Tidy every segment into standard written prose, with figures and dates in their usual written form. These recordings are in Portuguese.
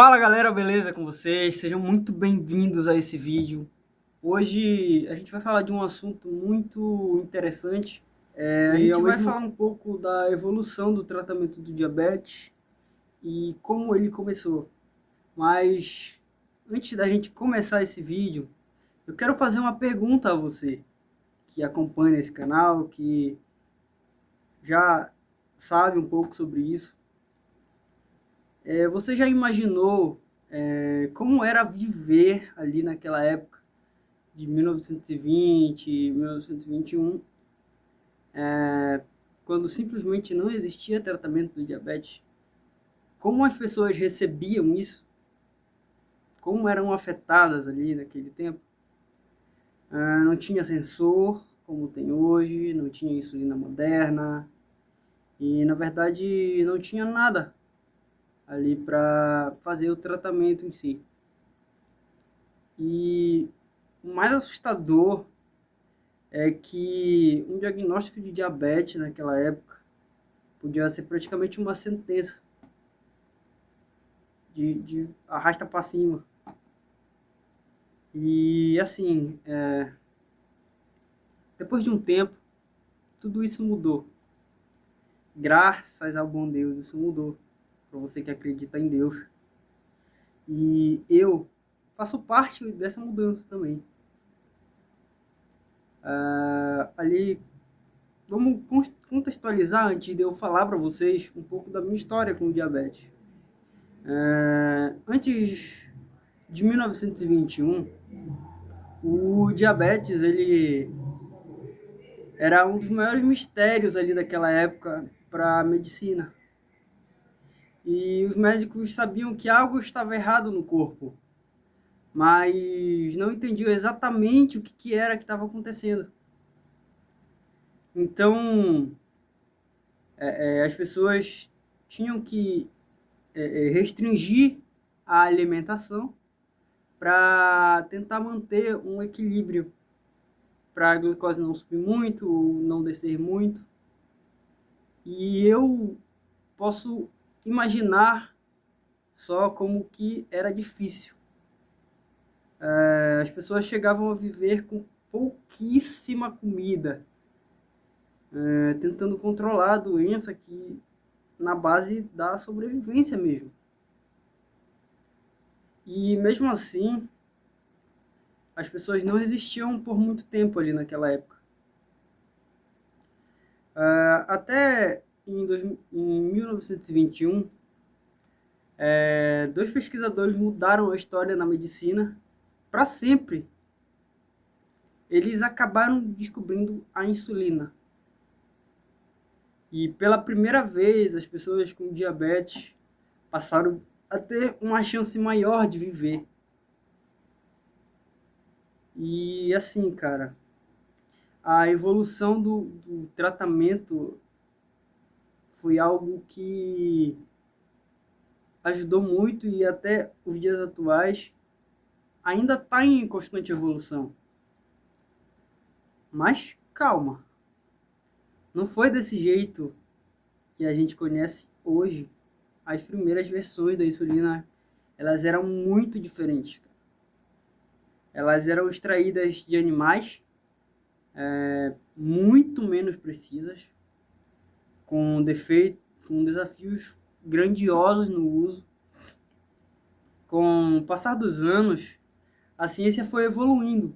Fala galera, beleza com vocês? Sejam muito bem-vindos a esse vídeo. Hoje a gente vai falar de um assunto muito interessante. A gente vai falar um pouco da evolução do tratamento do diabetes e como ele começou. Mas antes da gente começar esse vídeo, eu quero fazer uma pergunta a você que acompanha esse canal, que já sabe um pouco sobre isso. Você já imaginou como era viver ali naquela época de 1920, 1921, quando simplesmente não existia tratamento do diabetes? Como as pessoas recebiam isso? Como eram afetadas ali naquele tempo? Não tinha sensor como tem hoje, não tinha insulina moderna e, na verdade, não tinha nada ali para fazer o tratamento em si. E o mais assustador é que um diagnóstico de diabetes naquela época podia ser praticamente uma sentença de arrasta para cima. E assim, depois de um tempo, tudo isso mudou. Graças ao bom Deus, isso mudou. Para você que acredita em Deus. E eu faço parte dessa mudança também. Ali, vamos contextualizar antes de eu falar para vocês um pouco da minha história com o diabetes. Antes de 1921, o diabetes ele era um dos maiores mistérios ali daquela época para a medicina. E os médicos sabiam que algo estava errado no corpo, mas não entendiam exatamente o que era que estava acontecendo. Então, as pessoas tinham que restringir a alimentação para tentar manter um equilíbrio, para a glicose não subir muito ou não descer muito. E eu posso imaginar só como que era difícil. As pessoas chegavam a viver com pouquíssima comida, tentando controlar a doença que na base da sobrevivência mesmo. E mesmo assim, as pessoas não resistiam por muito tempo ali naquela época. Até em 1921, dois pesquisadores mudaram a história na medicina para sempre. Eles acabaram descobrindo a insulina. E pela primeira vez, as pessoas com diabetes passaram a ter uma chance maior de viver. E assim, cara, a evolução do tratamento foi algo que ajudou muito e até os dias atuais ainda está em constante evolução. Mas calma, não foi desse jeito que a gente conhece hoje. As primeiras versões da insulina, elas eram muito diferentes. Elas eram extraídas de animais muito menos precisas, com defeitos, com desafios grandiosos no uso. Com o passar dos anos, a ciência foi evoluindo.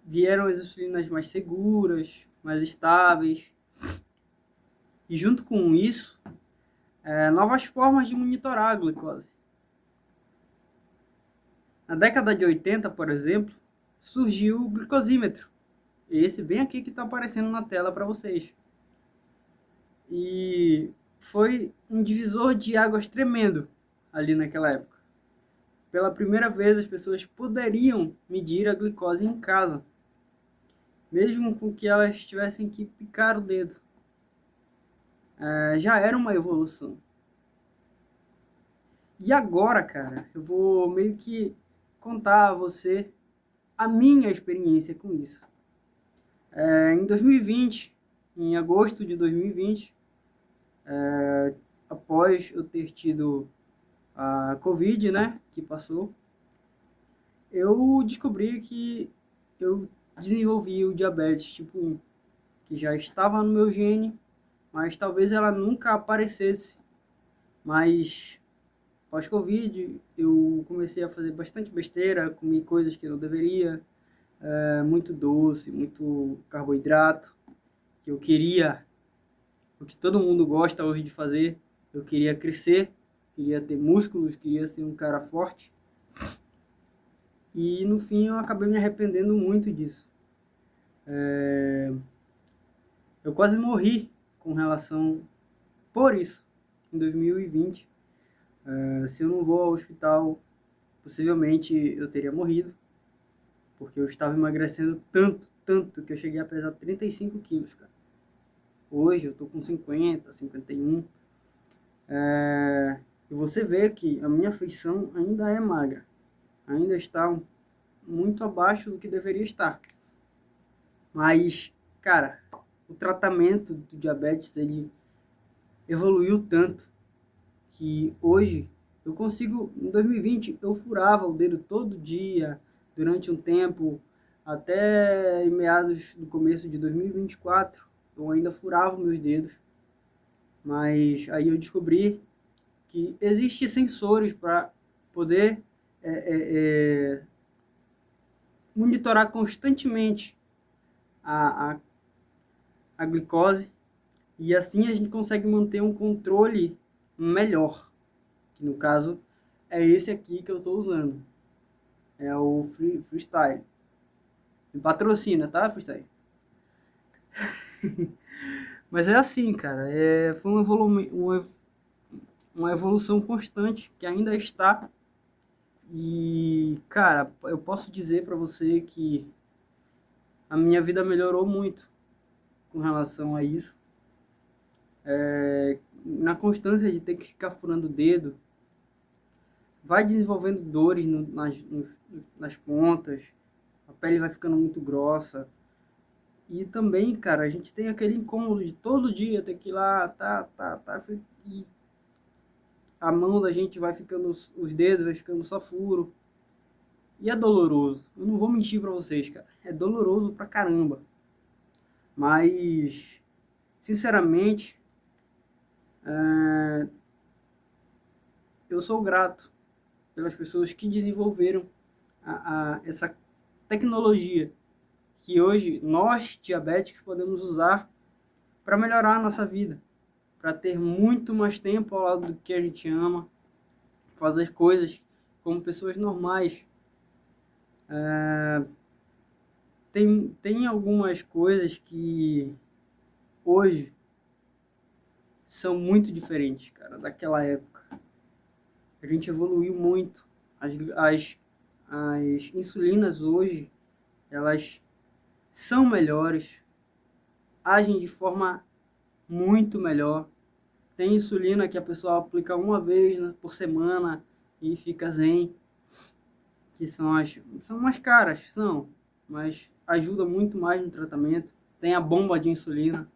Vieram as insulinas mais seguras, mais estáveis. E junto com isso, novas formas de monitorar a glicose. Na década de 80, por exemplo, surgiu o glicosímetro. Esse bem aqui que está aparecendo na tela para vocês. E foi um divisor de águas tremendo ali naquela época. Pela primeira vez, as pessoas poderiam medir a glicose em casa, mesmo com que elas tivessem que picar o dedo. Já era uma evolução. E agora, cara, eu vou meio que contar a você a minha experiência com isso. Em 2020, em agosto de 2020, após eu ter tido a Covid, né, que passou, eu descobri que eu desenvolvi o diabetes tipo 1, que já estava no meu gene, mas talvez ela nunca aparecesse. Mas pós-Covid, eu comecei a fazer bastante besteira, comi coisas que eu não deveria, muito doce, muito carboidrato, que eu queria, o que todo mundo gosta hoje de fazer, eu queria crescer, queria ter músculos, queria ser um cara forte. E no fim eu acabei me arrependendo muito disso. Eu quase morri com relação por isso, em 2020. Se eu não vou ao hospital, possivelmente eu teria morrido, porque eu estava emagrecendo tanto, tanto, que eu cheguei a pesar 35 quilos, cara. Hoje eu tô com 50, 51. E você vê que a minha feição ainda é magra, ainda está muito abaixo do que deveria estar. Mas, cara, o tratamento do diabetes, ele evoluiu tanto que hoje eu consigo, em 2020, eu furava o dedo todo dia, durante um tempo, até em meados do começo de 2024, eu ainda furava meus dedos, mas aí eu descobri que existem sensores para poder é, é, é, monitorar constantemente a, a, a glicose, e assim a gente consegue manter um controle melhor, que no caso é esse aqui que eu estou usando, é o Freestyle. Me patrocina, tá, Freestyle? Mas é assim, cara, foi uma evolução constante que ainda está. E, cara, eu posso dizer para você que a minha vida melhorou muito com relação a isso. Na constância de ter que ficar furando o dedo, vai desenvolvendo dores nas pontas, a pele vai ficando muito grossa. E também, cara, a gente tem aquele incômodo de todo dia ter que ir lá, e a mão da gente vai ficando, os dedos vai ficando só furo. E é doloroso. Eu não vou mentir pra vocês, cara. É doloroso pra caramba. Mas, sinceramente, eu sou grato pelas pessoas que desenvolveram essa tecnologia que hoje nós, diabéticos, podemos usar para melhorar a nossa vida, para ter muito mais tempo ao lado do que a gente ama, fazer coisas como pessoas normais. Tem algumas coisas que hoje são muito diferentes, cara, daquela época. A gente evoluiu muito. As insulinas hoje, elas são melhores, agem de forma muito melhor. Tem insulina que a pessoa aplica uma vez por semana e fica zen, que são mais caras, mas ajuda muito mais no tratamento. Tem a bomba de insulina,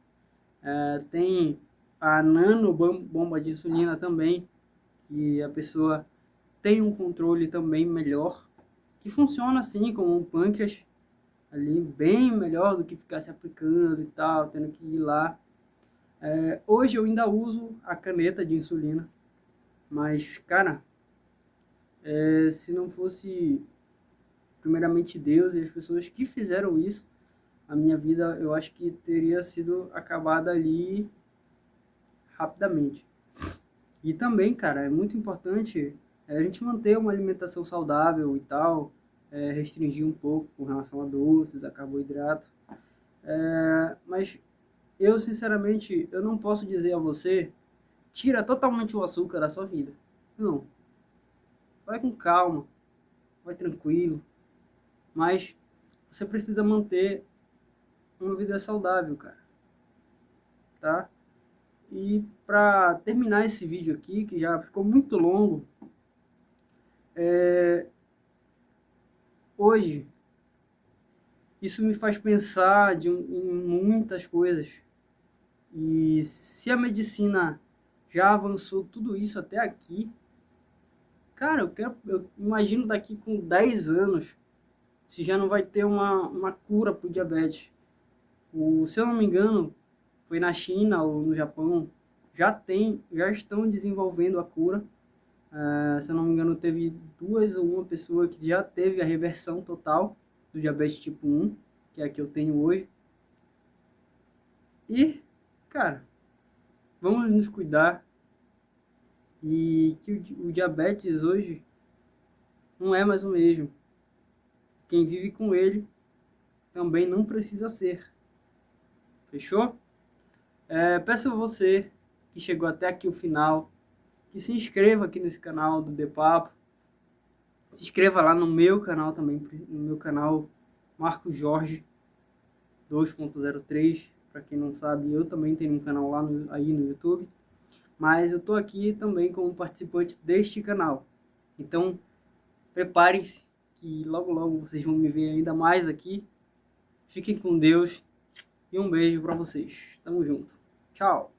tem a nano bomba de insulina também, que a pessoa tem um controle também melhor, que funciona assim como um pâncreas, ali bem melhor do que ficar se aplicando e tal, tendo que ir lá. Hoje eu ainda uso a caneta de insulina, mas, cara, se não fosse primeiramente Deus e as pessoas que fizeram isso, a minha vida eu acho que teria sido acabada ali rapidamente. E também, cara, é muito importante a gente manter uma alimentação saudável e tal, restringir um pouco com relação a doces, a carboidrato. Mas eu, sinceramente, eu não posso dizer a você, tira totalmente o açúcar da sua vida. Não. Vai com calma, vai tranquilo, mas você precisa manter uma vida saudável, cara, tá? E para terminar esse vídeo aqui, que já ficou muito longo, hoje isso me faz pensar em muitas coisas. E se a medicina já avançou tudo isso até aqui, cara, eu imagino daqui com 10 anos se já não vai ter uma cura para o diabetes. Se eu não me engano, foi na China ou no Japão, já estão desenvolvendo a cura. Se eu não me engano, teve 2 ou uma pessoa que já teve a reversão total do diabetes tipo 1, que é a que eu tenho hoje. E, cara, vamos nos cuidar. E que o diabetes hoje não é mais o mesmo. Quem vive com ele também não precisa ser. Fechou? Peço a você que chegou até aqui o final, que se inscreva aqui nesse canal do The Papo. Se inscreva lá no meu canal também, no meu canal Marcos Jorge 2.03. Para quem não sabe, eu também tenho um canal lá aí no YouTube. Mas eu estou aqui também como participante deste canal. Então, preparem-se que logo logo vocês vão me ver ainda mais aqui. Fiquem com Deus e um beijo para vocês. Tamo junto. Tchau.